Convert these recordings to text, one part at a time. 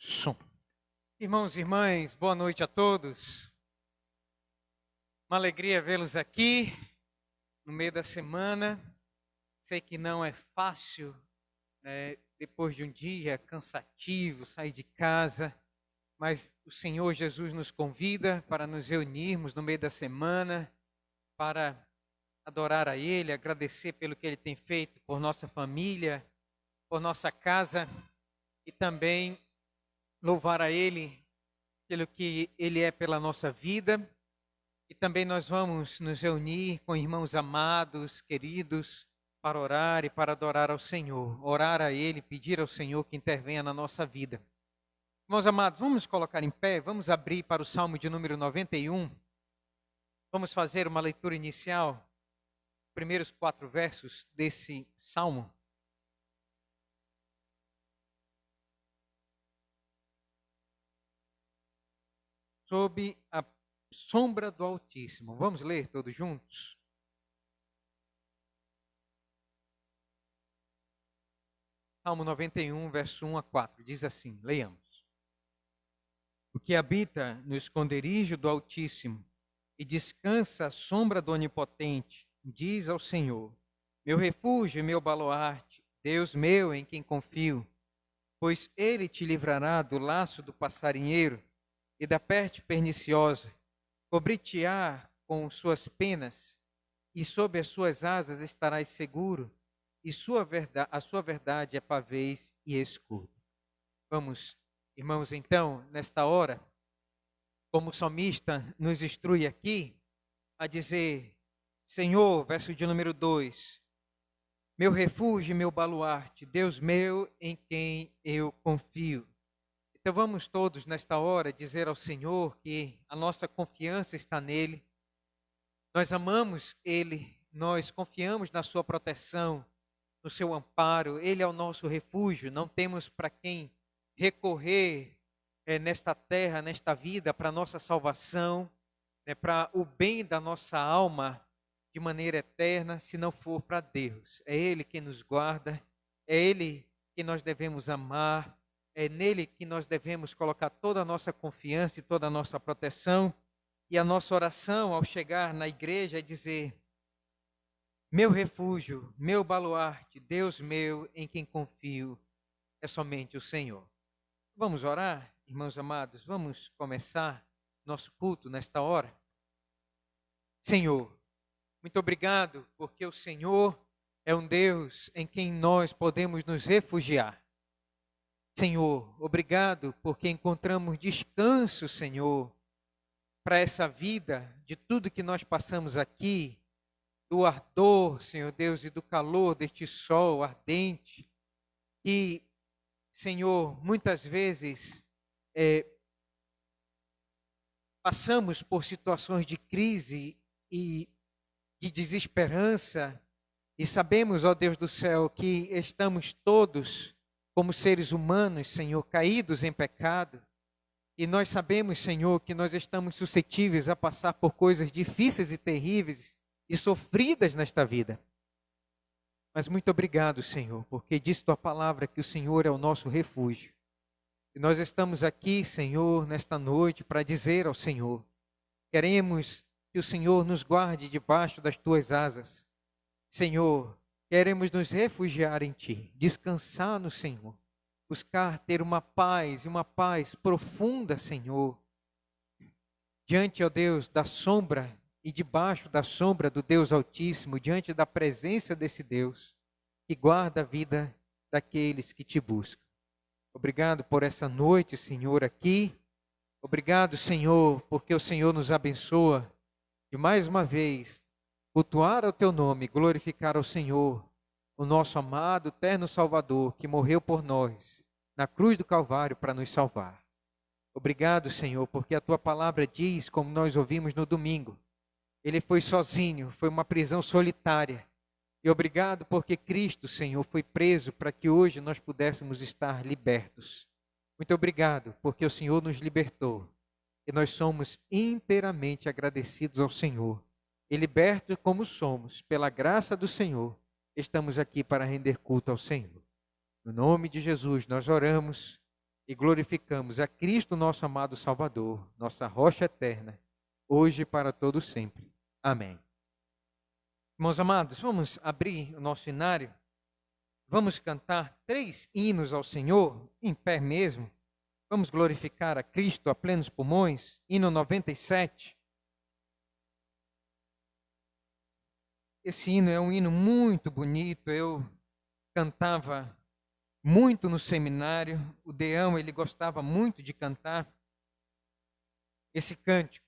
Som. Irmãos e irmãs, boa noite a todos. Uma alegria vê-los aqui no meio da semana. Sei que não é fácil, né, depois de um dia cansativo, sair de casa, mas o Senhor Jesus nos convida para nos reunirmos no meio da semana, para adorar a Ele, agradecer pelo que Ele tem feito por nossa família, por nossa casa e também louvar a Ele pelo que Ele é pela nossa vida. E também nós vamos nos reunir com irmãos amados, queridos, para orar e para adorar ao Senhor. Orar a Ele, pedir ao Senhor que intervenha na nossa vida. Irmãos amados, vamos nos colocar em pé, vamos abrir para o Salmo de número 91. Vamos fazer uma leitura inicial, primeiros 4 versos desse Salmo. Sob a sombra do Altíssimo. Vamos ler todos juntos? Salmo 91, verso 1 a 4, diz assim, leiamos. O que habita no esconderijo do Altíssimo e descansa à sombra do Onipotente, diz ao Senhor, meu refúgio e meu baluarte, Deus meu em quem confio, pois Ele te livrará do laço do passarinheiro e da peste perniciosa, cobrir-te-á com suas penas, e sob as suas asas estarás seguro, e a sua verdade é pavês e escudo. Vamos, irmãos, então, nesta hora, como o salmista nos instrui aqui, a dizer, Senhor, verso de número 2, meu refúgio e meu baluarte, Deus meu em quem eu confio. Então vamos todos nesta hora dizer ao Senhor que a nossa confiança está nele, nós amamos Ele, nós confiamos na sua proteção, no seu amparo, Ele é o nosso refúgio, não temos para quem recorrer nesta terra, nesta vida, para a nossa salvação, para o bem da nossa alma de maneira eterna, se não for para Deus. É Ele quem nos guarda, é Ele que nós devemos amar, é nele que nós devemos colocar toda a nossa confiança e toda a nossa proteção. E a nossa oração ao chegar na igreja é dizer, meu refúgio, meu baluarte, Deus meu em quem confio, é somente o Senhor. Vamos orar, irmãos amados, vamos começar nosso culto nesta hora. Senhor, muito obrigado porque o Senhor é um Deus em quem nós podemos nos refugiar. Senhor, obrigado porque encontramos descanso, Senhor, para essa vida, de tudo que nós passamos aqui, do ardor, Senhor Deus, e do calor deste sol ardente, e, Senhor, muitas vezes passamos por situações de crise e de desesperança, e sabemos, ó Deus do céu, que estamos todos como seres humanos, Senhor, caídos em pecado, e nós sabemos, Senhor, que nós estamos suscetíveis a passar por coisas difíceis e terríveis e sofridas nesta vida. Mas muito obrigado, Senhor, porque diz tua palavra que o Senhor é o nosso refúgio. E nós estamos aqui, Senhor, nesta noite para dizer ao Senhor, queremos que o Senhor nos guarde debaixo das tuas asas. Senhor, queremos nos refugiar em Ti, descansar no Senhor, buscar ter uma paz e uma paz profunda, Senhor, diante, ó Deus, da sombra e debaixo da sombra do Deus Altíssimo, diante da presença desse Deus que guarda a vida daqueles que Te buscam. Obrigado por essa noite, Senhor, aqui. Obrigado, Senhor, porque o Senhor nos abençoa e mais uma vez cultuar ao Teu nome, glorificar ao Senhor, o nosso amado, eterno Salvador, que morreu por nós, na cruz do Calvário, para nos salvar. Obrigado, Senhor, porque a Tua palavra diz, como nós ouvimos no domingo, Ele foi sozinho, foi uma prisão solitária. E obrigado porque Cristo, Senhor, foi preso para que hoje nós pudéssemos estar libertos. Muito obrigado, porque o Senhor nos libertou. E nós somos inteiramente agradecidos ao Senhor. E libertos como somos, pela graça do Senhor, estamos aqui para render culto ao Senhor. No nome de Jesus nós oramos e glorificamos a Cristo, nosso amado Salvador, nossa rocha eterna, hoje e para todo sempre. Amém. Irmãos amados, vamos abrir o nosso inário. Vamos cantar 3 hinos ao Senhor, em pé mesmo. Vamos glorificar a Cristo a plenos pulmões. Hino 97. Esse hino é um hino muito bonito. Eu cantava muito no seminário. O Deão, ele gostava muito de cantar esse cântico.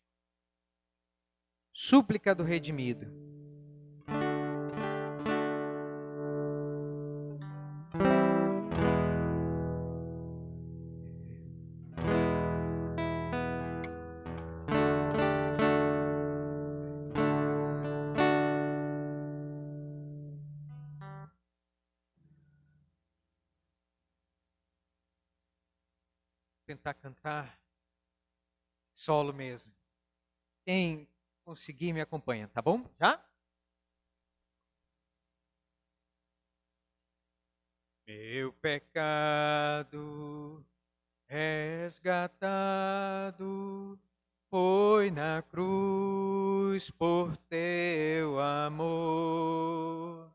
Súplica do Redimido. Tentar cantar solo mesmo. Quem conseguir me acompanha, tá bom? Já? Meu pecado resgatado foi na cruz por teu amor,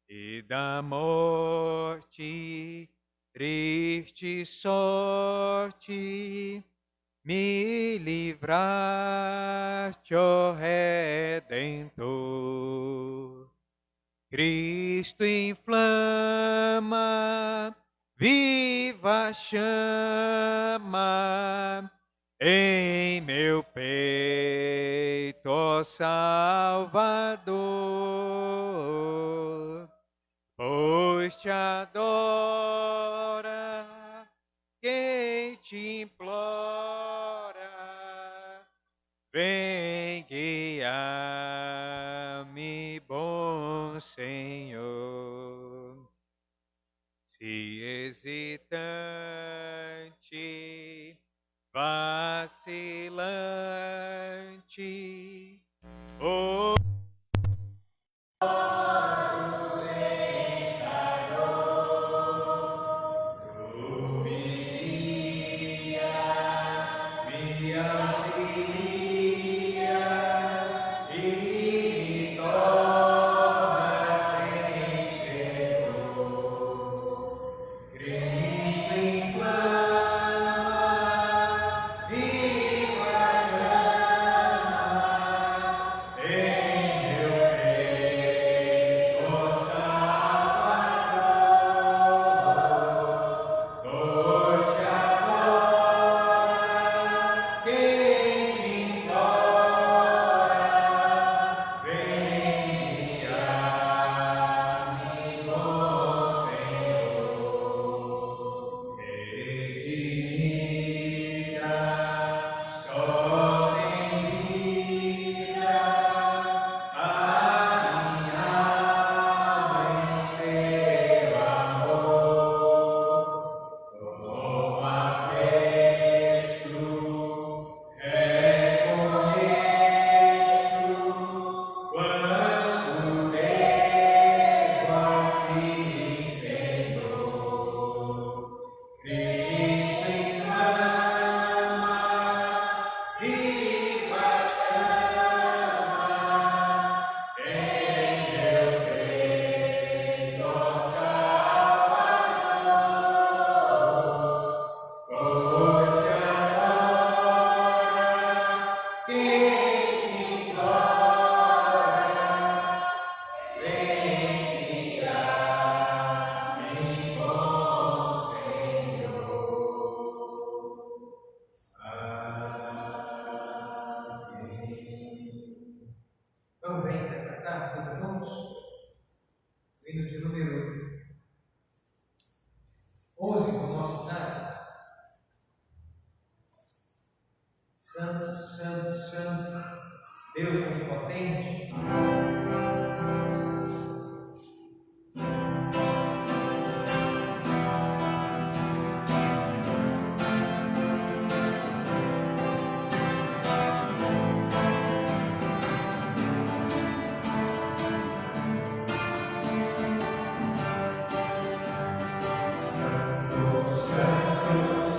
e da morte triste sorte me livraste, ó Redentor. Cristo inflama viva chama em meu peito, ó Salvador, pois te adora quem te implora, vem guiar-me, bom Senhor. Se hesitante, vacilante, oh, vamos ainda cantar todos juntos? O hino de número 11 do nosso inário. Santo, santo, santo, Deus onipotente. Santo, santo,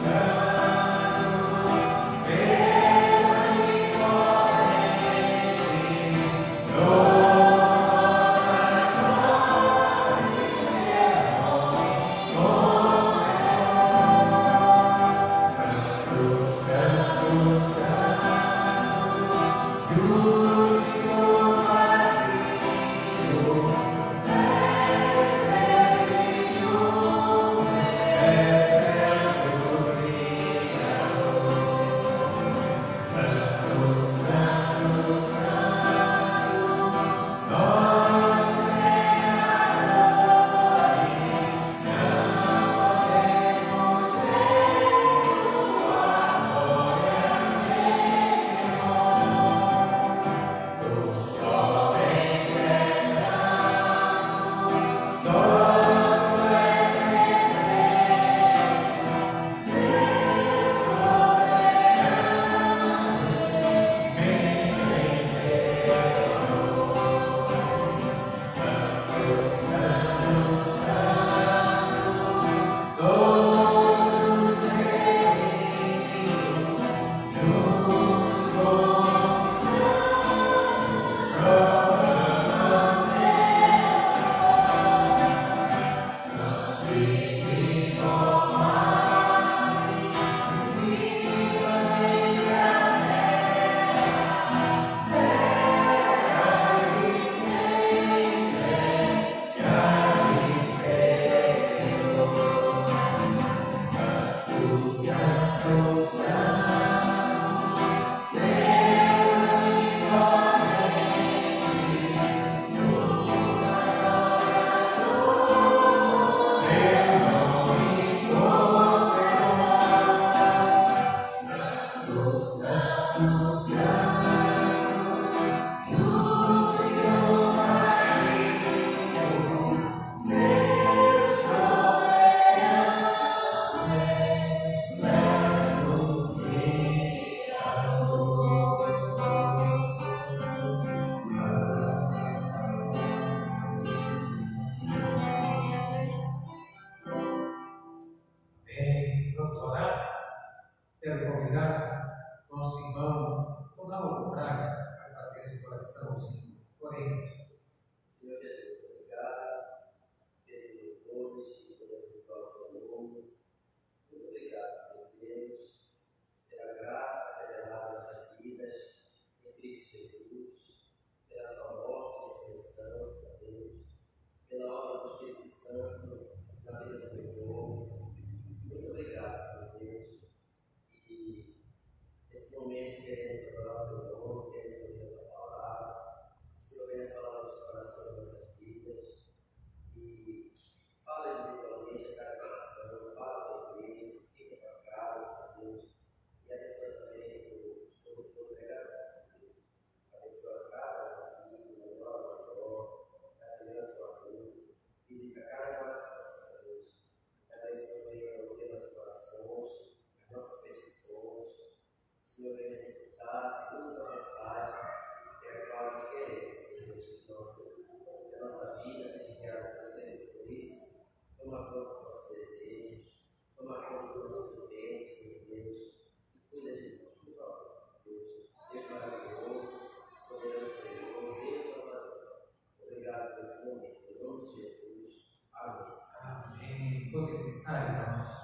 convidar nosso irmão Ronaldo Braga para fazer essa oração, Senhor. Porém, Senhor Jesus, obrigado pelos louvores que podemos nós no mundo. Muito obrigado, Senhor Deus, pela graça revelada nas nossas vidas em Cristo Jesus, pela sua morte e ressurreição, Senhor Deus, pela obra do Espírito Santo na vida do teu povo. Muito obrigado, Senhor Deus. E nesse momento queremos adorar o teu nome, queremos ouvir a tua palavra. O Senhor venha falar aos corações das nossas vidas e fala individualmente a cada coração, fala ao teu igreja, fica para casa, Senhor Deus, e abençoa também o esposo do pregador, Senhor Deus. Abençoa cada um aqui, menor, maior, a criança, o adulto, visita cada coração, Senhor Deus. Abençoa venha ouvir nossos corações, as nossas petições. O Senhor venha executar segundo a tua vontade, que é a qual nós queremos, Senhor Deus, que a nossa vida seja guiada pelo Senhor. Por isso, toma conta dos nossos desejos, toma conta dos nossos defeitos, Senhor Deus, e cuida de nós, por favor, Deus. Deus maravilhoso, soberano Senhor, Deus salvador. Obrigado por esse momento. Em nome de Jesus. Amém. amém. Podem sentar, irmãos.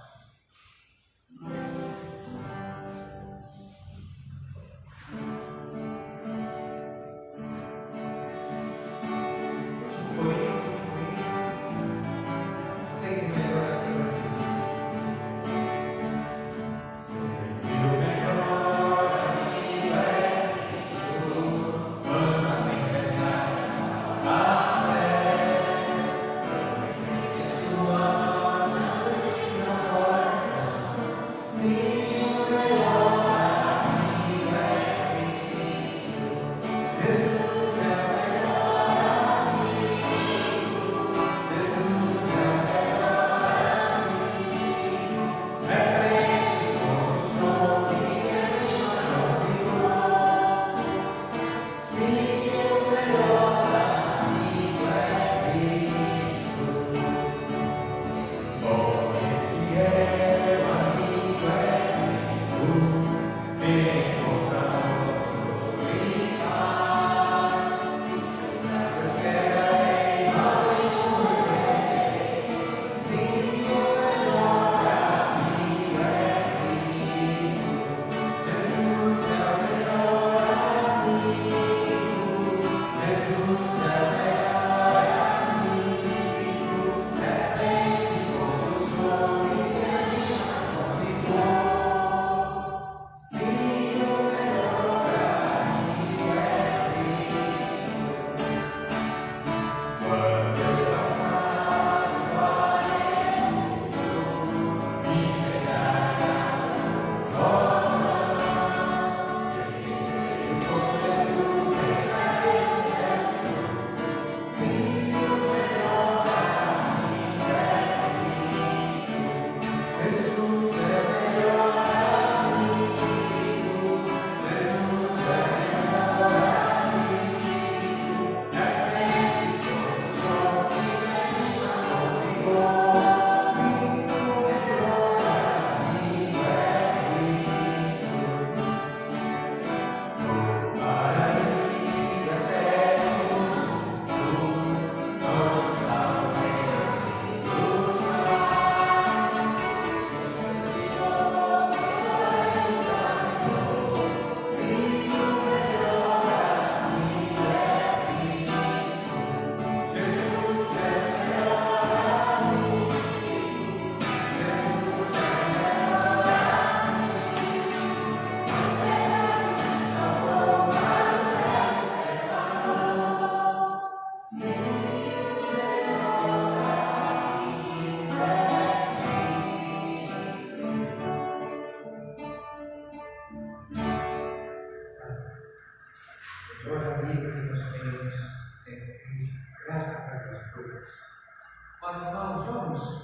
Mas, irmãos, vamos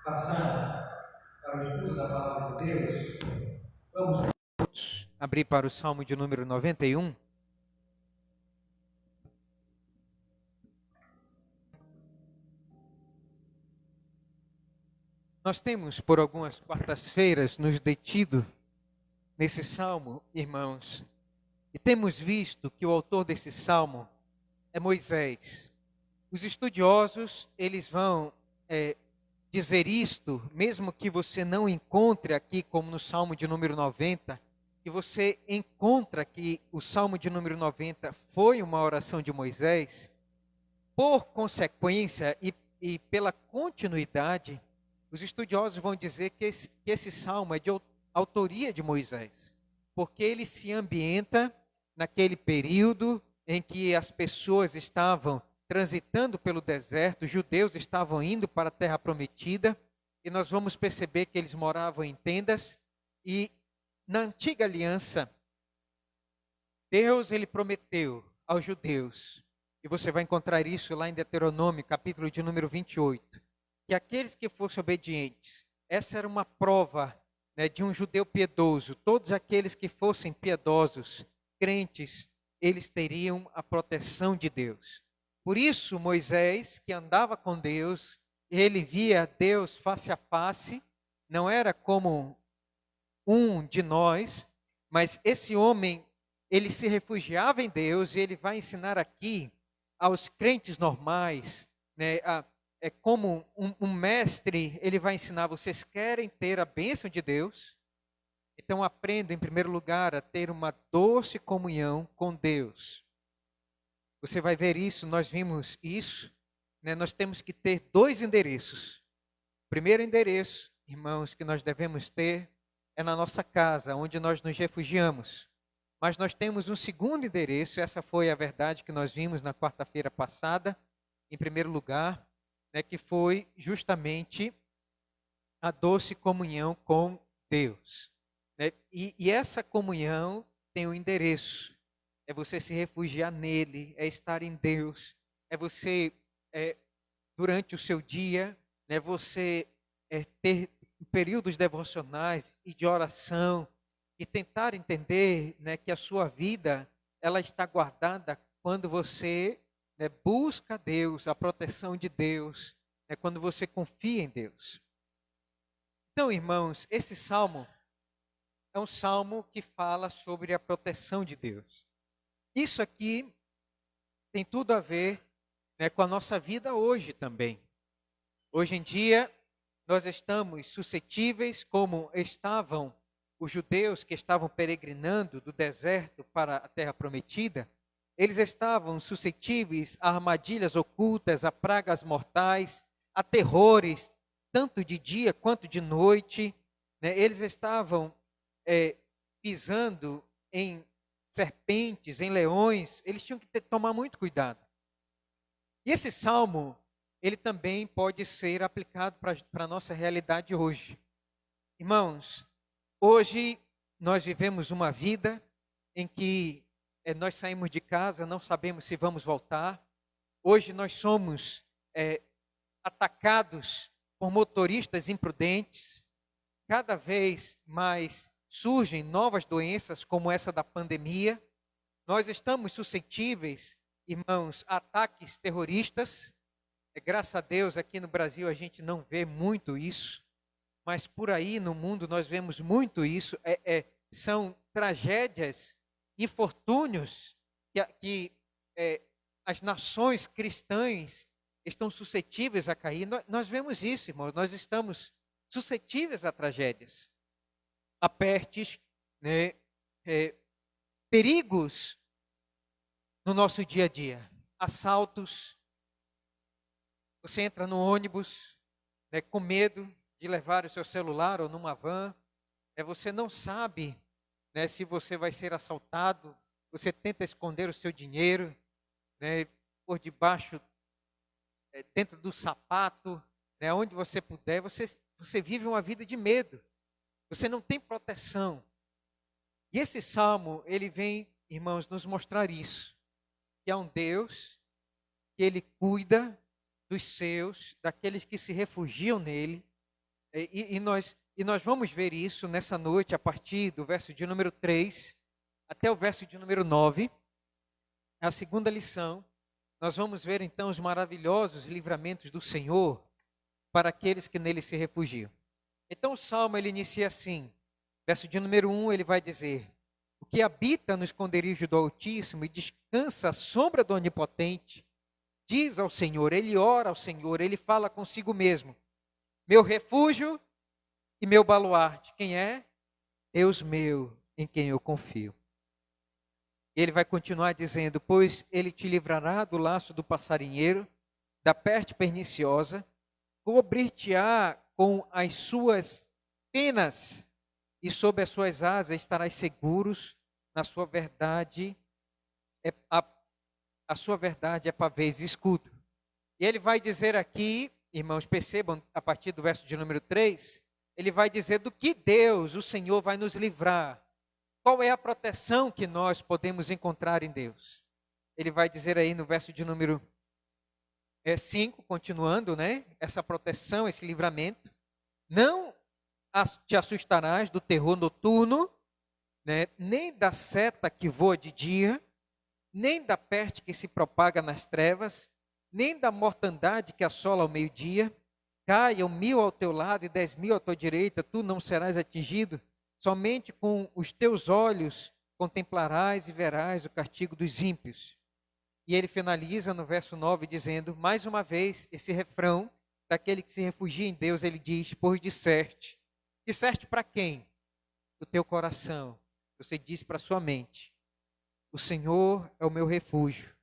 passar para o estudo da palavra de Deus. Vamos abrir para o Salmo de número 91. Nós temos, por algumas quartas-feiras, nos detido nesse salmo, irmãos, e temos visto que o autor desse salmo é Moisés. Os estudiosos, eles vão dizer isto, mesmo que você não encontre aqui, como no Salmo de número 90, que você encontra que o Salmo de número 90 foi uma oração de Moisés, por consequência e pela continuidade, os estudiosos vão dizer que esse salmo é de autoria de Moisés, porque ele se ambienta naquele período em que as pessoas estavam transitando pelo deserto, os judeus estavam indo para a terra prometida, e nós vamos perceber que eles moravam em tendas, e na antiga aliança, Deus ele prometeu aos judeus, e você vai encontrar isso lá em Deuteronômio, capítulo de número 28, que aqueles que fossem obedientes, essa era uma prova, né, de um judeu piedoso, todos aqueles que fossem piedosos, crentes, eles teriam a proteção de Deus. Por isso, Moisés, que andava com Deus, ele via Deus face a face, não era como um de nós, mas esse homem, ele se refugiava em Deus, e ele vai ensinar aqui aos crentes normais, né, é como um mestre, ele vai ensinar, vocês querem ter a bênção de Deus? Então aprenda, em primeiro lugar, a ter uma doce comunhão com Deus. Você vai ver isso, nós vimos isso, né? Nós temos que ter dois endereços. O primeiro endereço, irmãos, que nós devemos ter é na nossa casa, onde nós nos refugiamos. Mas nós temos um segundo endereço, essa foi a verdade que nós vimos na quarta-feira passada, em primeiro lugar, né, que foi justamente a doce comunhão com Deus. Né? E essa comunhão tem um endereço. É você se refugiar nele, é estar em Deus, é você, durante o seu dia, né, você ter períodos devocionais e de oração, e tentar entender, né, que a sua vida, ela está guardada quando você, né, busca Deus, a proteção de Deus, né, quando você confia em Deus. Então, irmãos, esse salmo é um salmo que fala sobre a proteção de Deus. Isso aqui tem tudo a ver, né, com a nossa vida hoje também. Hoje em dia, nós estamos suscetíveis, como estavam os judeus que estavam peregrinando do deserto para a terra prometida, eles estavam suscetíveis a armadilhas ocultas, a pragas mortais, a terrores, tanto de dia quanto de noite, né? Eles estavam pisando em serpentes, em leões, eles tinham que tomar muito cuidado. E esse salmo, ele também pode ser aplicado para a nossa realidade hoje. Irmãos, hoje nós vivemos uma vida em que nós saímos de casa, não sabemos se vamos voltar. Hoje nós somos atacados por motoristas imprudentes. Cada vez mais surgem novas doenças, como essa da pandemia. Nós estamos suscetíveis, irmãos, a ataques terroristas. Graças a Deus, aqui no Brasil a gente não vê muito isso, mas por aí no mundo nós vemos muito isso. São tragédias, infortúnios que as nações cristãs estão suscetíveis a cair. Nós vemos isso, irmãos, nós estamos suscetíveis a tragédias, a pestes, né, perigos no nosso dia a dia, assaltos. Você entra no ônibus, né, com medo de levar o seu celular ou numa van, você não sabe, né, se você vai ser assaltado, você tenta esconder o seu dinheiro, né, por debaixo, dentro do sapato, né, onde você puder, você vive uma vida de medo, você não tem proteção. E esse salmo, ele vem, irmãos, nos mostrar isso, que há um Deus, que ele cuida dos seus, daqueles que se refugiam nele, e nós vamos ver isso nessa noite, a partir do verso de número 3, até o verso de número 9, a segunda lição. Nós vamos ver então os maravilhosos livramentos do Senhor, para aqueles que nele se refugiam. Então o salmo ele inicia assim, Verso de número 1, ele vai dizer: o que habita no esconderijo do Altíssimo e descansa à sombra do Onipotente, diz ao Senhor, ele ora ao Senhor, ele fala consigo mesmo: meu refúgio e meu baluarte. Quem é? Deus meu, em quem eu confio. Ele vai continuar dizendo: pois ele te livrará do laço do passarinheiro, da peste perniciosa, cobrir-te-á com as suas penas, e sob as suas asas estarás seguros. Na sua verdade, a sua verdade é pavês e escudo. E ele vai dizer aqui, irmãos, percebam, a partir do verso de número 3, ele vai dizer do que Deus, o Senhor, vai nos livrar. Qual é a proteção que nós podemos encontrar em Deus? Ele vai dizer aí no verso de número 5, continuando, né? Essa proteção, esse livramento. Não te assustarás do terror noturno, né? Nem da seta que voa de dia, nem da peste que se propaga nas trevas, nem da mortandade que assola ao meio-dia. Caiam 1000 ao teu lado e 10.000 à tua direita, tu não serás atingido. Somente com os teus olhos contemplarás e verás o castigo dos ímpios. E ele finaliza no verso 9 dizendo, mais uma vez, esse refrão daquele que se refugia em Deus, ele diz: pois disserte. Disserte para quem? O teu coração. Você diz para a sua mente: o Senhor é o meu refúgio.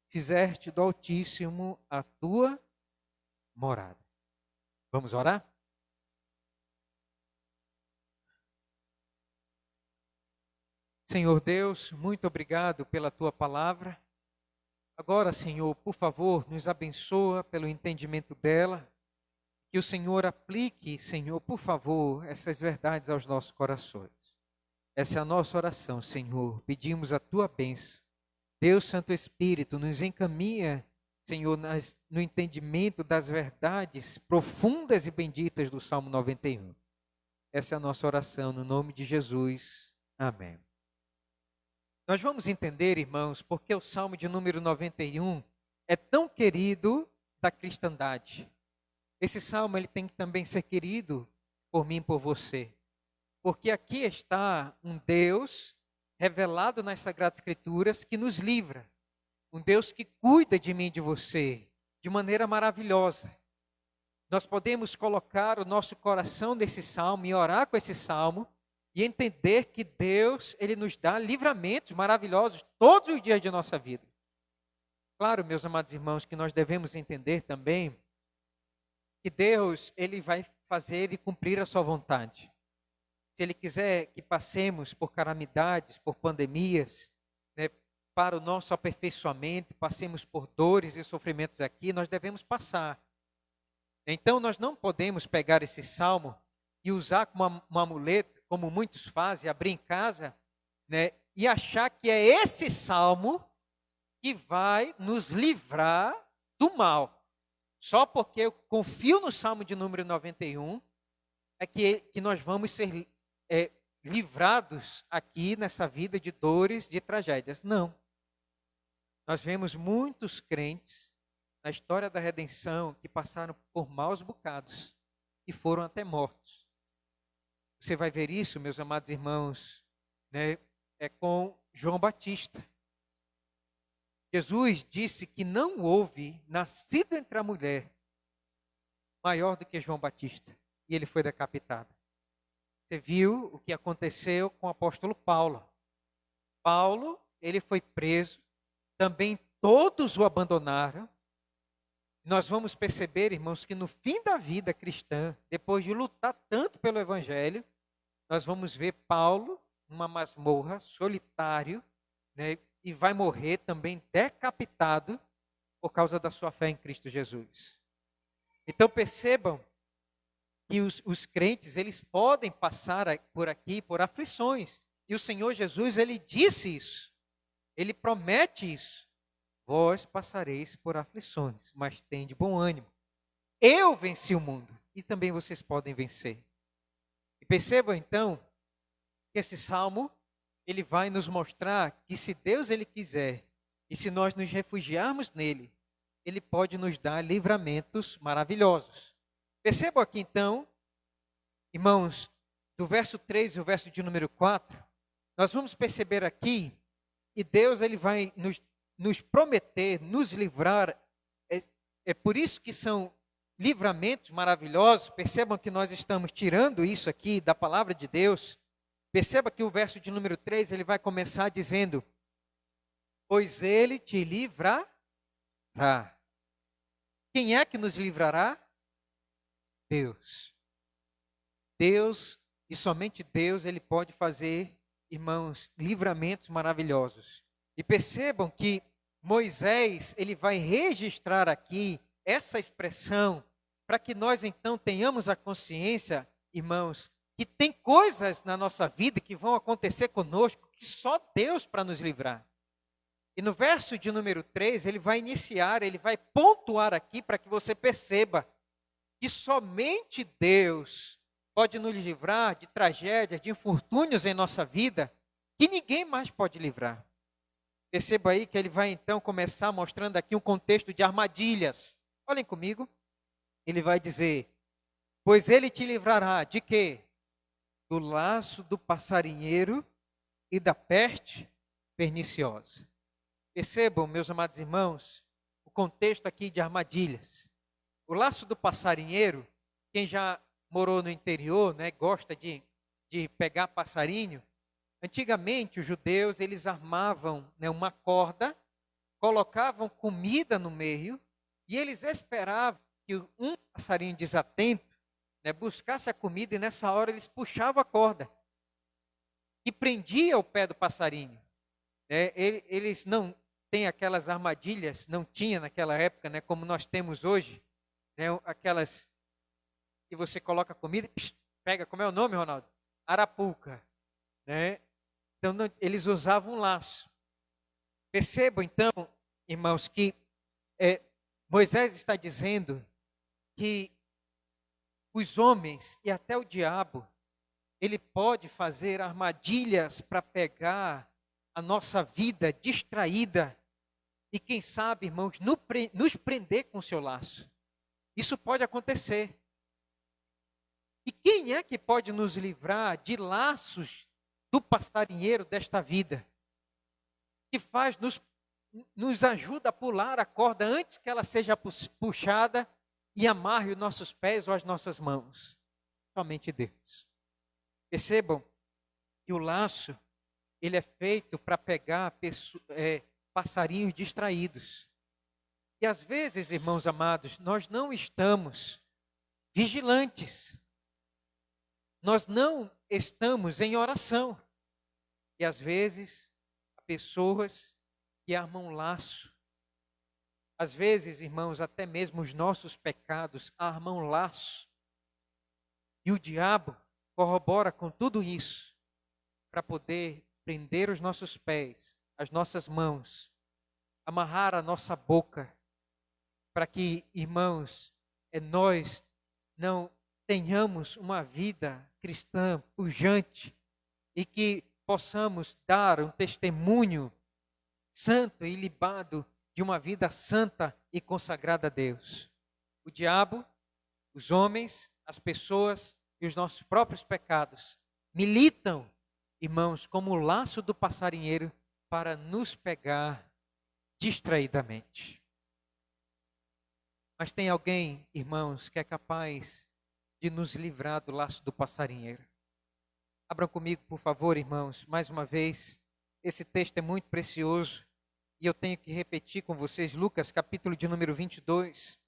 Fizeste do Altíssimo a tua morada. Vamos orar? Senhor Deus, muito obrigado pela tua palavra. Agora, Senhor, por favor, nos abençoa pelo entendimento dela. Que o Senhor aplique, Senhor, por favor, essas verdades aos nossos corações. Essa é a nossa oração, Senhor. Pedimos a tua bênção. Deus Santo Espírito, nos encaminha, Senhor, no entendimento das verdades profundas e benditas do Salmo 91. Essa é a nossa oração, no nome de Jesus. Amém. Nós vamos entender, irmãos, porque o Salmo de número 91 é tão querido da cristandade. Esse Salmo ele tem que também ser querido por mim e por você. Porque aqui está um Deus revelado nas Sagradas Escrituras que nos livra. Um Deus que cuida de mim e de você de maneira maravilhosa. Nós podemos colocar o nosso coração nesse Salmo e orar com esse Salmo e entender que Deus, ele nos dá livramentos maravilhosos todos os dias de nossa vida. Claro, meus amados irmãos, que nós devemos entender também que Deus, ele vai fazer e cumprir a sua vontade. Se ele quiser que passemos por calamidades, por pandemias, né, para o nosso aperfeiçoamento, passemos por dores e sofrimentos aqui, nós devemos passar. Então, nós não podemos pegar esse salmo e usar como um amuleto, como muitos fazem, abrir em casa, né, e achar que é esse salmo que vai nos livrar do mal. Só porque eu confio no Salmo de número 91, é que nós vamos ser livrados aqui nessa vida de dores, de tragédias. Não. Nós vemos muitos crentes na história da redenção que passaram por maus bocados e foram até mortos. Você vai ver isso, meus amados irmãos, né, com João Batista. Jesus disse que não houve nascido entre a mulher maior do que João Batista. E ele foi decapitado. Você viu o que aconteceu com o apóstolo Paulo. Paulo, ele foi preso. Também todos o abandonaram. Nós vamos perceber, irmãos, que no fim da vida cristã, depois de lutar tanto pelo evangelho, nós vamos ver Paulo numa masmorra, solitário, né, e vai morrer também decapitado por causa da sua fé em Cristo Jesus. Então percebam que os crentes, eles podem passar por aqui por aflições. E o Senhor Jesus, ele disse isso. Ele promete isso. Vós passareis por aflições, mas tende bom ânimo. Eu venci o mundo e também vocês podem vencer. E percebam então que esse salmo, ele vai nos mostrar que se Deus ele quiser e se nós nos refugiarmos nele, ele pode nos dar livramentos maravilhosos. Percebam aqui então, irmãos, do verso 3 e o verso de número 4, nós vamos perceber aqui que Deus ele vai nos prometer, nos livrar. É por isso que são livramentos maravilhosos. Percebam que nós estamos tirando isso aqui da palavra de Deus. Perceba que o verso de número 3, ele vai começar dizendo: pois ele te livrará. Quem é que nos livrará? Deus. Deus, e somente Deus, ele pode fazer, irmãos, livramentos maravilhosos. E percebam que Moisés, ele vai registrar aqui essa expressão, para que nós então tenhamos a consciência, irmãos, que tem coisas na nossa vida que vão acontecer conosco, que só Deus para nos livrar. E no verso de número 3, ele vai iniciar, ele vai pontuar aqui para que você perceba que somente Deus pode nos livrar de tragédias, de infortúnios em nossa vida, que ninguém mais pode livrar. Perceba aí que ele vai então começar mostrando aqui um contexto de armadilhas. Olhem comigo. Ele vai dizer: pois ele te livrará de quê? Do laço do passarinheiro e da peste perniciosa. Percebam, meus amados irmãos, o contexto aqui de armadilhas. O laço do passarinheiro, quem já morou no interior, né, gosta de pegar passarinho. Antigamente, os judeus, eles armavam, né, uma corda, colocavam comida no meio, e eles esperavam que um passarinho desatento, né, buscasse a comida, e nessa hora eles puxavam a corda, e prendia o pé do passarinho. Eles não têm aquelas armadilhas, não tinha naquela época, né, como nós temos hoje, né, aquelas que você coloca comida, pega, como é o nome, Ronaldo? Arapuca, né? Então, eles usavam um laço. Percebam, então, irmãos, que Moisés está dizendo que os homens e até o diabo, ele pode fazer armadilhas para pegar a nossa vida distraída e, quem sabe, irmãos, nos prender com o seu laço. Isso pode acontecer. E quem é que pode nos livrar de laços do passarinheiro desta vida? Que faz, nos ajuda a pular a corda antes que ela seja puxada e amarre os nossos pés ou as nossas mãos. Somente Deus. Percebam que o laço, ele é feito para pegar passarinhos distraídos. E às vezes, irmãos amados, nós não estamos vigilantes. Nós não estamos em oração. E às vezes, há pessoas que armam laço. Às vezes, irmãos, até mesmo os nossos pecados armam laço. E o diabo corrobora com tudo isso para poder prender os nossos pés, as nossas mãos, amarrar a nossa boca, para que, irmãos, nós não tenhamos uma vida cristã pujante e que possamos dar um testemunho santo e ilibado de uma vida santa e consagrada a Deus. O diabo, os homens, as pessoas e os nossos próprios pecados militam, irmãos, como o laço do passarinheiro para nos pegar distraidamente. Mas tem alguém, irmãos, que é capaz de nos livrar do laço do passarinheiro. Abram comigo, por favor, irmãos, mais uma vez. Esse texto é muito precioso e eu tenho que repetir com vocês Lucas, capítulo de número 22.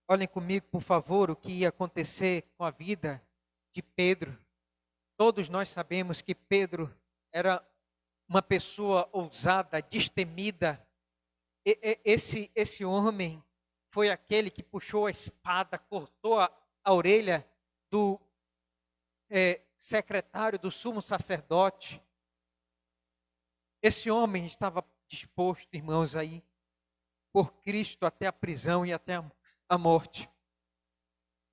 Olhem comigo, por favor, o que ia acontecer com a vida de Pedro. Todos nós sabemos que Pedro era uma pessoa ousada, destemida. Esse homem foi aquele que puxou a espada, cortou a orelha do secretário do sumo sacerdote. Esse homem estava disposto, irmãos, a ir por Cristo até a prisão e até a morte.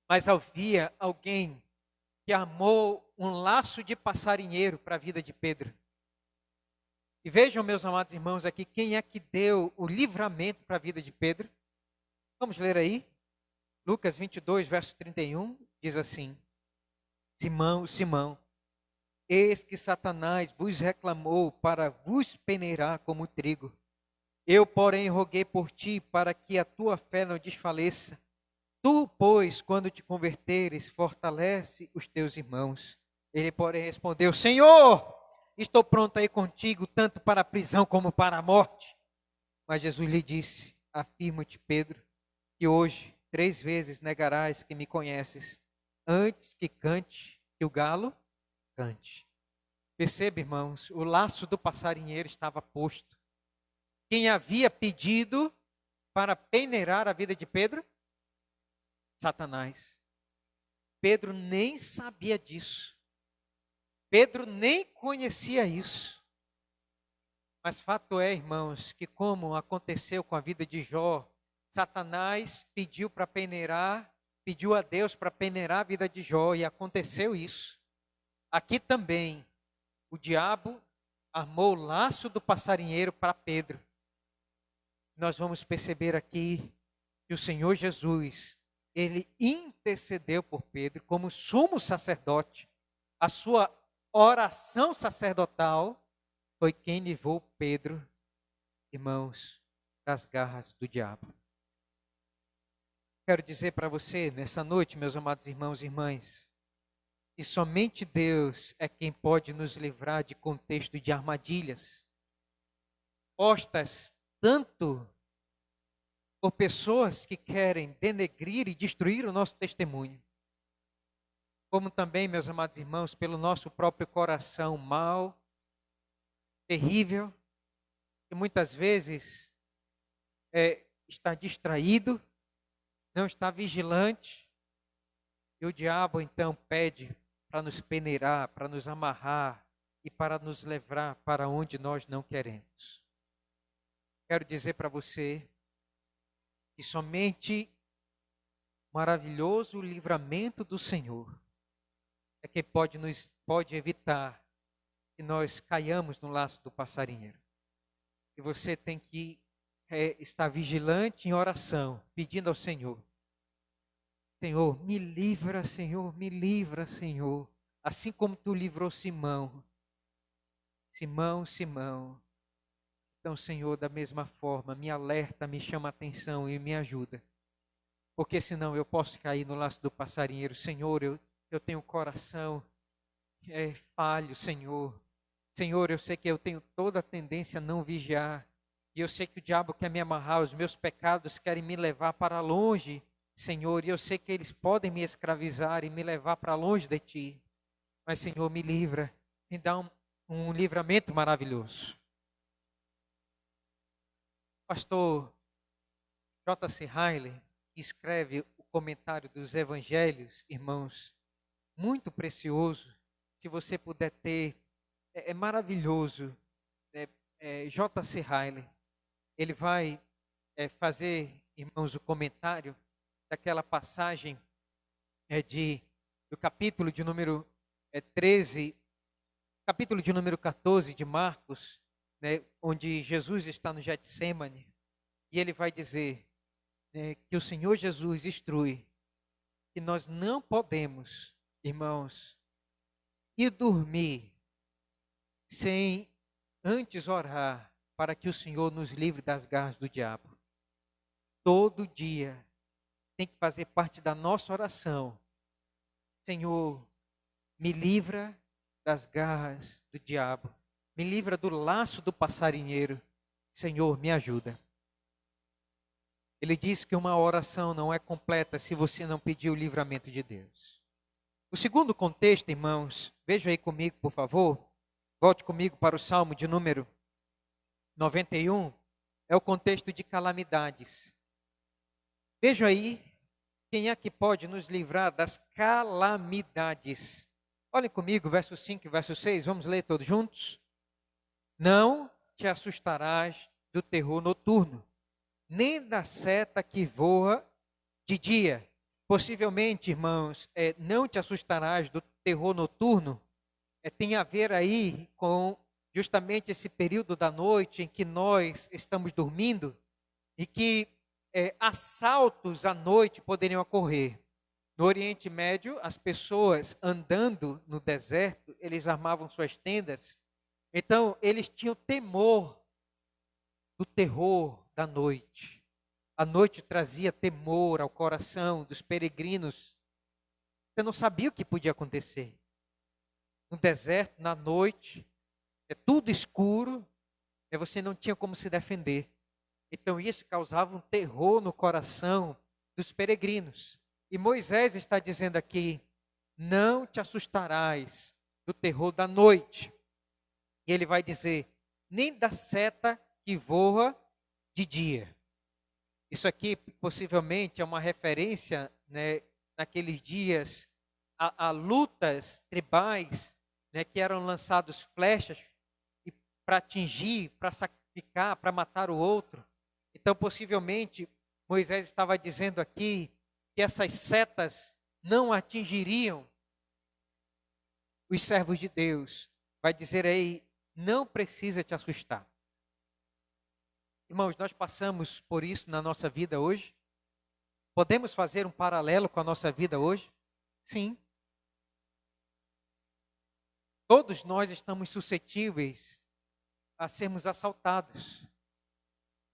Mas havia alguém que armou um laço de passarinheiro para a vida de Pedro. E vejam, meus amados irmãos, aqui, quem é que deu o livramento para a vida de Pedro? Vamos ler aí. Lucas 22, verso 31, diz assim: Simão, Simão, eis que Satanás vos reclamou para vos peneirar como trigo. Eu, porém, roguei por ti para que a tua fé não desfaleça. Tu, pois, quando te converteres, fortalece os teus irmãos. Ele, porém, respondeu: Senhor, estou pronto a ir contigo, tanto para a prisão como para a morte. Mas Jesus lhe disse: Afirmo-te, Pedro, que hoje 3 vezes negarás que me conheces, antes que cante, que o galo cante. Perceba, irmãos, o laço do passarinheiro estava posto. Quem havia pedido para peneirar a vida de Pedro? Satanás. Pedro nem sabia disso. Pedro nem conhecia isso. Mas fato é, irmãos, que como aconteceu com a vida de Jó, Satanás pediu para peneirar, pediu a Deus para peneirar a vida de Jó, e aconteceu isso. Aqui também, o diabo armou o laço do passarinheiro para Pedro. Nós vamos perceber aqui que o Senhor Jesus, ele intercedeu por Pedro como sumo sacerdote. A sua oração sacerdotal foi quem livrou Pedro, irmãos, das garras do diabo. Quero dizer para você, nessa noite, meus amados irmãos e irmãs, que somente Deus é quem pode nos livrar de contexto de armadilhas, postas tanto por pessoas que querem denegrir e destruir o nosso testemunho, como também, meus amados irmãos, pelo nosso próprio coração mau, terrível, que muitas vezes está distraído, não está vigilante, e o diabo então pede para nos peneirar, para nos amarrar e para nos levar para onde nós não queremos. Quero dizer para você que somente o maravilhoso livramento do Senhor é que pode evitar que nós caiamos no laço do passarinheiro. E você tem que estar vigilante em oração, pedindo ao Senhor: Senhor, me livra, Senhor, me livra, Senhor. Assim como tu livrou Simão. Simão. Então, Senhor, da mesma forma, me alerta, me chama a atenção e me ajuda. Porque senão eu posso cair no laço do passarinheiro. Senhor, eu tenho um coração falho, Senhor. Senhor, eu sei que eu tenho toda a tendência a não vigiar. E eu sei que o diabo quer me amarrar, os meus pecados querem me levar para longe, Senhor. E eu sei que eles podem me escravizar e me levar para longe de Ti. Mas, Senhor, me livra, me dá um livramento maravilhoso. Pastor J.C. Riley escreve o comentário dos evangelhos, irmãos, muito precioso. Se você puder ter, é maravilhoso. J.C. Riley, ele vai fazer, irmãos, o comentário daquela passagem do capítulo de número 13, capítulo de número 14 de Marcos, onde Jesus está no Getsêmani, e ele vai dizer que o Senhor Jesus instrui que nós não podemos, irmãos, ir dormir sem antes orar para que o Senhor nos livre das garras do diabo. Todo dia tem que fazer parte da nossa oração: Senhor, me livra das garras do diabo, me livra do laço do passarinheiro. Senhor, me ajuda. Ele diz que uma oração não é completa se você não pedir o livramento de Deus. O segundo contexto, irmãos, veja aí comigo, por favor. Volte comigo para o Salmo de número 91. É o contexto de calamidades. Veja aí quem é que pode nos livrar das calamidades. Olhem comigo, verso 5 e verso 6. Vamos ler todos juntos? Não te assustarás do terror noturno, nem da seta que voa de dia. Possivelmente, irmãos, não te assustarás do terror noturno, tem a ver aí com justamente esse período da noite em que nós estamos dormindo e que assaltos à noite poderiam ocorrer. No Oriente Médio, as pessoas andando no deserto, eles armavam suas tendas. Então, eles tinham temor do terror da noite. A noite trazia temor ao coração dos peregrinos. Você não sabia o que podia acontecer. No deserto, na noite, é tudo escuro, e você não tinha como se defender. Então isso causava um terror no coração dos peregrinos. E Moisés está dizendo aqui: não te assustarás do terror da noite. E ele vai dizer: nem da seta que voa de dia. Isso aqui possivelmente é uma referência, né, naqueles dias a lutas tribais, né, que eram lançados flechas para atingir, para sacrificar, para matar o outro. Então, possivelmente, Moisés estava dizendo aqui que essas setas não atingiriam os servos de Deus. Vai dizer aí: não precisa te assustar. Irmãos, nós passamos por isso na nossa vida hoje? Podemos fazer um paralelo com a nossa vida hoje? Sim. Todos nós estamos suscetíveis a sermos assaltados.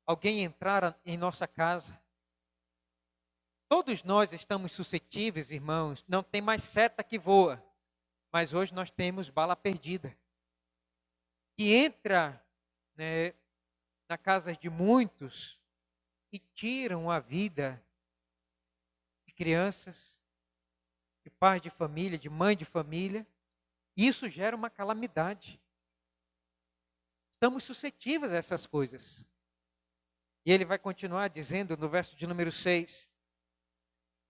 Alguém entrar em nossa casa. Todos nós estamos suscetíveis, irmãos. Não tem mais seta que voa. Mas hoje nós temos bala perdida. Que entra, né, na casa de muitos e tiram a vida de crianças, de pais de família, de mãe de família. Isso gera uma calamidade. Estamos suscetíveis a essas coisas. E ele vai continuar dizendo no verso de número 6: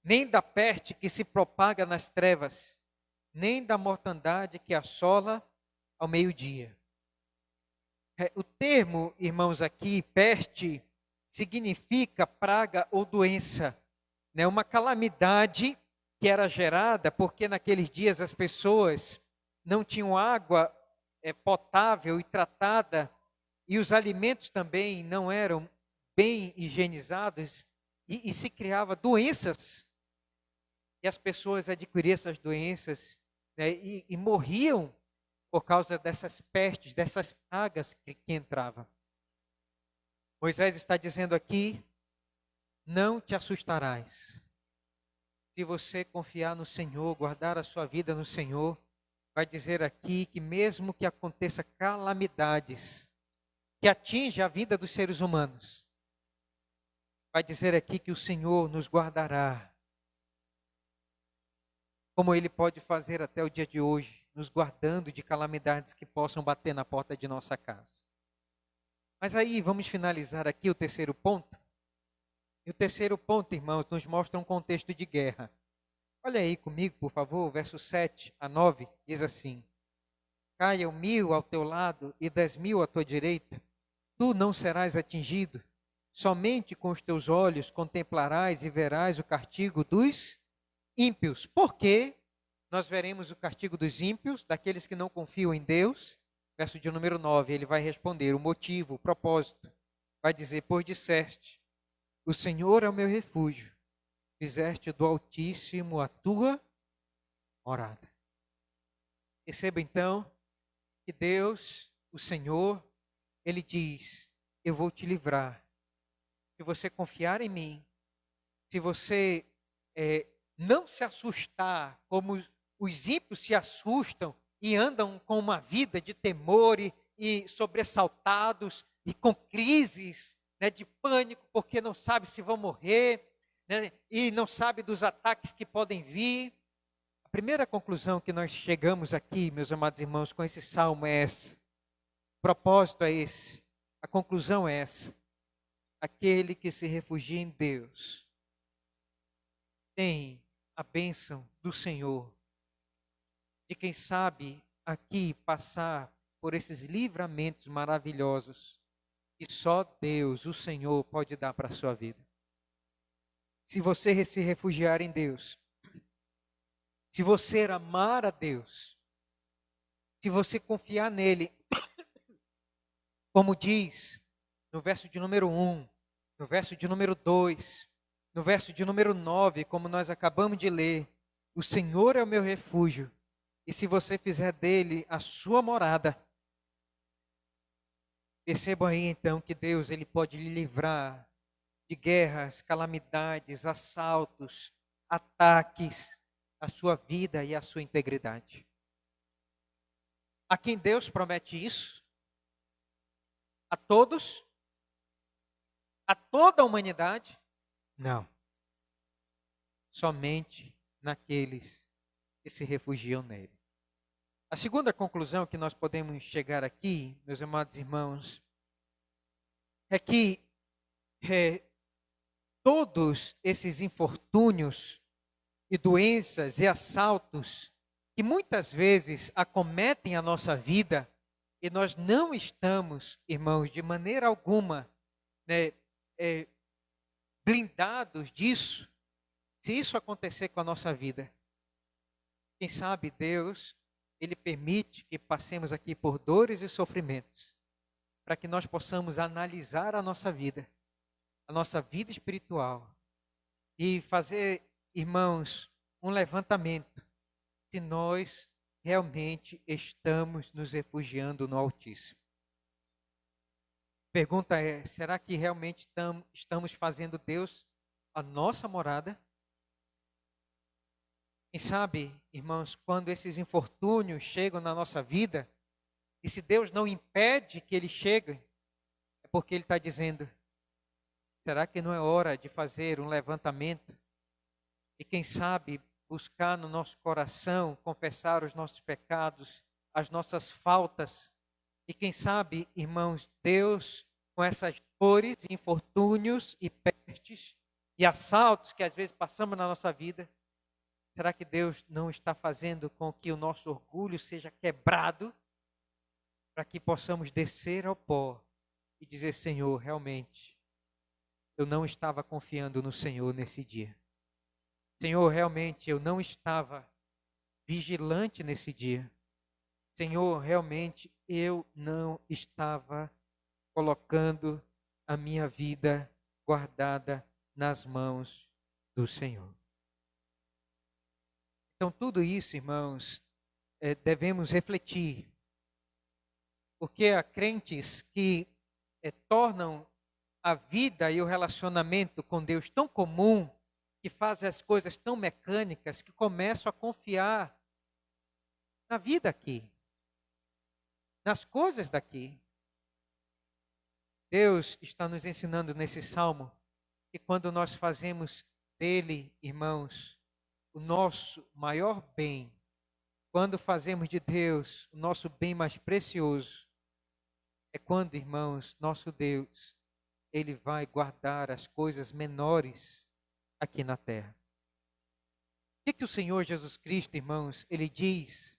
nem da peste que se propaga nas trevas, nem da mortandade que assola ao meio-dia. O termo, irmãos, aqui, peste, significa praga ou doença, né? Uma calamidade que era gerada porque naqueles dias as pessoas não tinham água potável e tratada, e os alimentos também não eram bem higienizados, e se criava doenças, e as pessoas adquiriam essas doenças, né, e morriam por causa dessas pestes, dessas pragas que entravam. Moisés está dizendo aqui: não te assustarás. Se você confiar no Senhor, guardar a sua vida no Senhor, vai dizer aqui que mesmo que aconteça calamidades que atinjam a vida dos seres humanos, vai dizer aqui que o Senhor nos guardará, como Ele pode fazer até o dia de hoje, nos guardando de calamidades que possam bater na porta de nossa casa. Mas aí vamos finalizar aqui o terceiro ponto. E o terceiro ponto, irmãos, nos mostra um contexto de guerra. Olha aí comigo, por favor, versos 7 a 9, diz assim: caiam 1000 ao teu lado e 10.000 à tua direita, tu não serás atingido. Somente com os teus olhos contemplarás e verás o castigo dos ímpios. Por quê? Nós veremos o castigo dos ímpios, daqueles que não confiam em Deus. Verso de número 9, ele vai responder o motivo, o propósito. Vai dizer: pois disseste, o Senhor é o meu refúgio, fizeste do Altíssimo a tua morada. Perceba então que Deus, o Senhor, Ele diz: eu vou te livrar. Se você confiar em mim, se você não se assustar como os ímpios se assustam e andam com uma vida de temor e sobressaltados e com crises, né, de pânico, porque não sabe se vão morrer, né, e não sabe dos ataques que podem vir. A primeira conclusão que nós chegamos aqui, meus amados irmãos, com esse salmo é essa. O propósito é esse. A conclusão é essa. Aquele que se refugia em Deus tem a bênção do Senhor. De quem sabe aqui passar por esses livramentos maravilhosos que só Deus, o Senhor, pode dar para a sua vida. Se você se refugiar em Deus, se você amar a Deus, se você confiar nele, como diz no verso de número 1, no verso de número 2, no verso de número 9, como nós acabamos de ler, o Senhor é o meu refúgio, e se você fizer dele a sua morada, percebam aí então que Deus ele pode lhe livrar de guerras, calamidades, assaltos, ataques à sua vida e à sua integridade. A quem Deus promete isso? A todos? A toda a humanidade? Não. Somente naqueles que se refugiam nele. A segunda conclusão que nós podemos chegar aqui, meus amados irmãos, é que todos esses infortúnios e doenças e assaltos que muitas vezes acometem a nossa vida e nós não estamos, irmãos, de maneira alguma, né, blindados disso. Se isso acontecer com a nossa vida, quem sabe Deus, Ele permite que passemos aqui por dores e sofrimentos, para que nós possamos analisar a nossa vida espiritual, e fazer, irmãos, um levantamento, se nós realmente estamos nos refugiando no Altíssimo. Pergunta é, será que realmente estamos fazendo Deus a nossa morada? Quem sabe, irmãos, quando esses infortúnios chegam na nossa vida, e se Deus não impede que eles cheguem, é porque Ele está dizendo, será que não é hora de fazer um levantamento? E quem sabe buscar no nosso coração, confessar os nossos pecados, as nossas faltas. E quem sabe, irmãos, Deus, com essas dores, infortúnios e pestes e assaltos que às vezes passamos na nossa vida, será que Deus não está fazendo com que o nosso orgulho seja quebrado, para que possamos descer ao pó e dizer, Senhor, realmente, eu não estava confiando no Senhor nesse dia. Senhor, realmente eu não estava vigilante nesse dia. Senhor, realmente eu não estava colocando a minha vida guardada nas mãos do Senhor. Então, tudo isso, irmãos, devemos refletir. Porque há crentes que tornam a vida e o relacionamento com Deus tão comum, que fazem as coisas tão mecânicas, que começam a confiar na vida aqui, nas coisas daqui. Deus está nos ensinando nesse salmo que quando nós fazemos dele, irmãos, o nosso maior bem, quando fazemos de Deus o nosso bem mais precioso, é quando, irmãos, nosso Deus, Ele vai guardar as coisas menores aqui na terra. O que o Senhor Jesus Cristo, irmãos, Ele diz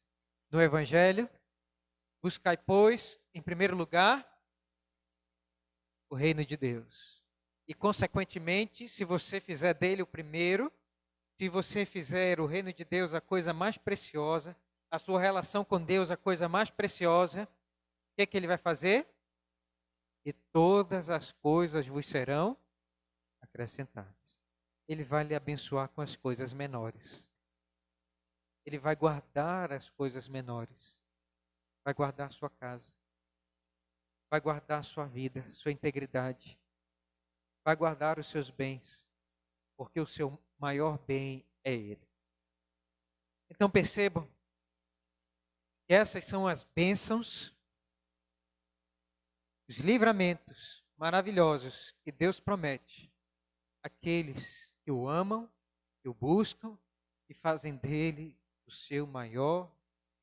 no Evangelho? Buscai, pois, em primeiro lugar, o reino de Deus. E, consequentemente, se você fizer dele o primeiro, se você fizer o reino de Deus a coisa mais preciosa, a sua relação com Deus a coisa mais preciosa, o que Ele vai fazer? E todas as coisas vos serão acrescentadas. Ele vai lhe abençoar com as coisas menores. Ele vai guardar as coisas menores. Vai guardar a sua casa. Vai guardar a sua vida, sua integridade. Vai guardar os seus bens. Porque o seu maior bem é Ele. Então percebam que essas são as bênçãos, os livramentos maravilhosos que Deus promete àqueles que o amam, que o buscam e fazem dele o seu maior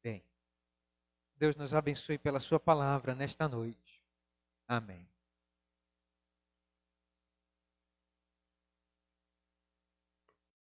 bem. Deus nos abençoe pela sua palavra nesta noite. Amém.